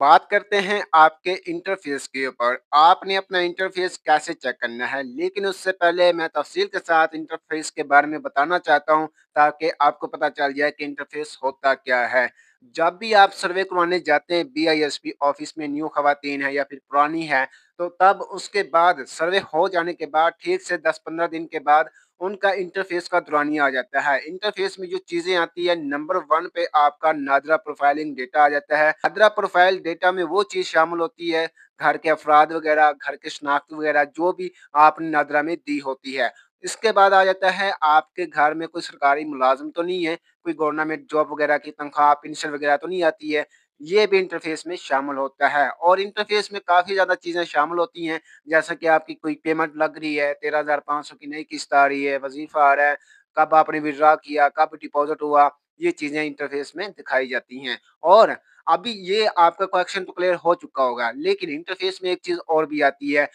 बात करते हैं आपके इंटरफ़ेस के ऊपर। आपने अपना इंटरफ़ेस कैसे चेक करना है? लेकिन उससे पहले मैं तफ़सील के साथ इंटरफ़ेस के बारे में बताना चाहता हूँ, ताकि आपको पता चल जाए कि इंटरफ़ेस होता क्या है। जब भी आप सर्वे करवाने जाते हैं बीआईएसपी ऑफ़िस में, न्यू ख़वातीन है या फिर पुरानी है, तो तब उसके बाद सर्वे हो जाने के बाद ठीक से 10-15 दिन के बाद उनका इंटरफ़ेस का दुरानिया आ जाता है। इंटरफ़ेस में जो चीज़ें आती है, नंबर 1 पे आपका नादरा प्रोफ़ाइलिंग डेटा आ जाता है। नादरा प्रोफ़ाइल डेटा में वो चीज़ शामिल होती है, घर के अफ़राद वग़ैरह, घर के शनाख्त वग़ैरह जो भी आपने नादरा में दी होती है। इसके बाद आ जाता है आपके घर में कोई सरकारी मुलाज़िम तो नहीं है, कोई गवर्नमेंट जॉब वग़ैरह की तनख्वाह, पेंशन वग़ैरह तो नहीं आती है। ये भी इंटरफ़ेस में शामिल होता है और इंटरफ़ेस में काफ़ी ज़्यादा चीज़ें शामिल होती हैं, जैसा कि आपकी कोई पेमेंट लग रही है, 13,500 की नई किस्त आ रही है, वज़ीफ़ा आ रहा है, कब आपने विथड्रॉ किया, कब डिपॉज़िट हुआ, ये चीज़ें इंटरफ़ेस में दिखाई जाती हैं। और अभी ये आपका क्वेश्चन तो क्लियर हो चुका होगा, लेकिन इंटरफ़ेस में एक चीज़ और भी आती है,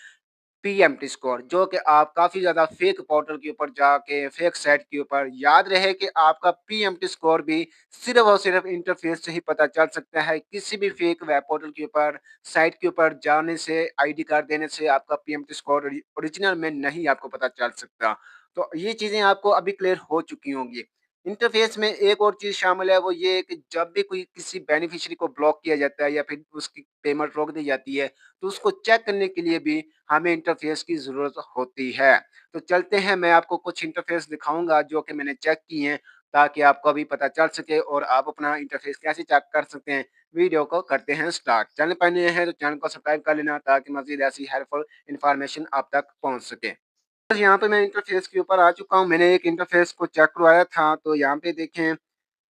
पीएमटी स्कोर, जो कि आप काफ़ी ज़्यादा फेक पोर्टल के ऊपर जाके, फेक साइट के ऊपर, याद रहे कि आपका पीएमटी स्कोर भी सिर्फ़ और सिर्फ़ इंटरफ़ेस से ही पता चल सकता है। किसी भी फेक वेब पोर्टल के ऊपर, साइट के ऊपर जाने से, आईडी कार्ड देने से आपका पीएमटी स्कोर ओरिजिनल में नहीं आपको पता चल सकता। तो ये चीज़ें आपको अभी क्लियर हो चुकी होंगी। इंटरफ़ेस में एक और चीज़ शामिल है, वो ये है कि जब भी कोई किसी बेनिफिशियरी को ब्लॉक किया जाता है या फिर उसकी पेमेंट रोक दी जाती है, तो उसको चेक करने के लिए भी हमें इंटरफ़ेस की ज़रूरत होती है। तो चलते हैं, मैं आपको कुछ इंटरफ़ेस दिखाऊँगा जो कि मैंने चेक किए हैं, ताकि आपको भी पता चल सके और आप अपना इंटरफ़ेस कैसे चेक कर सकते हैं। वीडियो को करते हैं स्टार्ट। चैनल पर नए हैं तो चैनल को सब्सक्राइब कर लेना, ताकि मज़ीद ऐसी हेल्पफुल इन्फॉर्मेशन आप तक पहुँच सके। बस यहाँ पे मैं इंटरफ़ेस के ऊपर आ चुका हूँ। मैंने एक इंटरफ़ेस को चेक करवाया था, तो यहाँ पे देखें,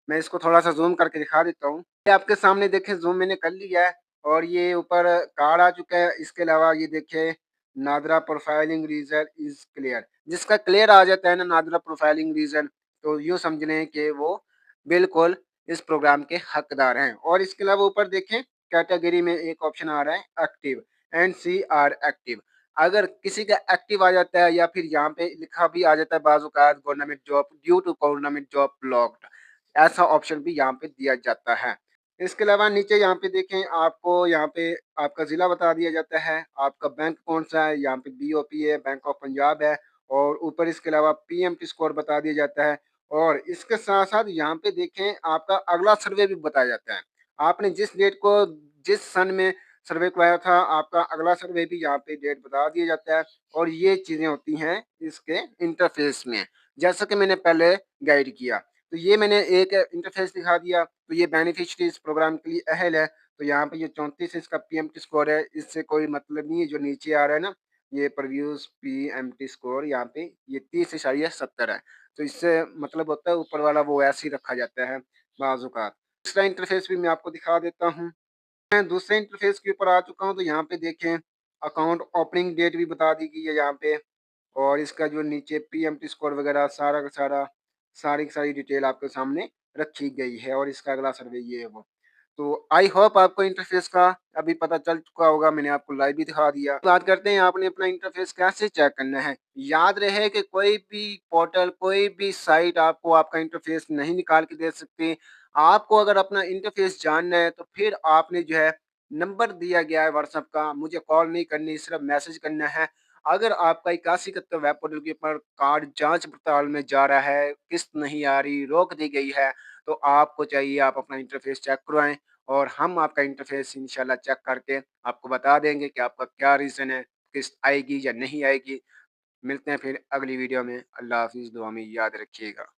मैं इसको थोड़ा-सा ज़ूम करके दिखा देता हूँ। ये आपके सामने देखें, ज़ूम मैंने कर लिया है और ये ऊपर कार्ड आ चुका है। इसके अलावा ये देखिए, NADRA profiling reason is clear. जिसका क्लियर आ जाता है ना नादरा प्रोफाइलिंग रीज़न, तो यूँ समझ लें कि वो बिल्कुल इस प्रोग्राम के हकदार हैं। और इसके अलावा ऊपर देखें, कैटेगरी में एक ऑप्शन आ रहा है एक्टिव, एनसीआर एक्टिव। अगर किसी का एक्टिव आ जाता है या फिर यहाँ पे लिखा भी आ जाता है बाज़ औक़ात government job due to government job blocked, ऐसा ऑप्शन भी यहाँ पे दिया जाता है। इसके अलावा नीचे यहाँ पे देखें, आपको यहाँ पे आपका ज़िला बता दिया जाता है, आपका बैंक कौन-सा है, यहाँ पे बीओपी है, बैंक ऑफ पंजाब है और ऊपर इसके अलावा पीएमटी स्कोर बता दिया जाता है और इसके साथ-साथ यहाँ पे देखें, आपका अगला सर्वे भी बताया जाता है। आपने जिस डेट को, जिस सन में सर्वे करवाया था, आपका अगला सर्वे भी यहाँ पे डेट बता दिया जाता है और ये चीज़ें होती हैं इसके इंटरफ़ेस में, जैसा कि मैंने पहले गाइड किया। तो ये मैंने एक इंटरफ़ेस दिखा दिया, तो ये बेनिफिशियरी इस प्रोग्राम के लिए अहल है। तो यहाँ पे ये 34 इसका पीएमटी स्कोर है, इससे कोई मतलब नहीं है। जो नीचे आ रहा है ना, ये प्रीवियस पीएमटी स्कोर, यहाँ पे ये 30.70 है। तो इससे मतलब होता है ऊपर वाला वो ऐसे ही रखा जाता है बाज़ औक़ात। दूसरा इंटरफ़ेस भी मैं आपको दिखा देता हूँ। मैं दूसरे इंटरफ़ेस के ऊपर आ चुका हूँ, तो यहाँ पे देखें, अकाउंट ओपनिंग डेट भी बता दी गई है यहाँ पे और इसका जो नीचे पीएमटी स्कोर वगैरह सारा का सारा, सारी की सारी डिटेल आपके सामने रखी गई है और इसका अगला सर्वे ये है वो। तो आई होप आपको इंटरफ़ेस का अभी पता चल चुका होगा, मैंने आपको लाइव भी दिखा दिया। बात करते हैं आपने अपना इंटरफ़ेस कैसे चेक करना है। याद रहे कि कोई भी पोर्टल, कोई भी साइट आपको आपका इंटरफ़ेस नहीं निकाल के दे सकती। आपको अगर अपना इंटरफ़ेस जानना है, तो फिर आपने जो है, नंबर दिया गया है व्हाट्सएप का, मुझे कॉल नहीं करनी, सिर्फ़ मैसेज करना है। अगर आपका 8171 वेब पोर्टल के ऊपर कार्ड जाँच पड़ताल में जा रहा है, किस्त नहीं आ रही, रोक दी गई है, तो आपको चाहिए आप अपना इंटरफ़ेस चेक करवाएँ और हम आपका इंटरफ़ेस इंशाल्लाह चेक करके आपको बता देंगे कि आपका क्या रीज़न है, किस्त आएगी या नहीं आएगी। मिलते हैं फिर अगली वीडियो में। अल्लाह हाफ़िज़, दुआ में याद रखिएगा।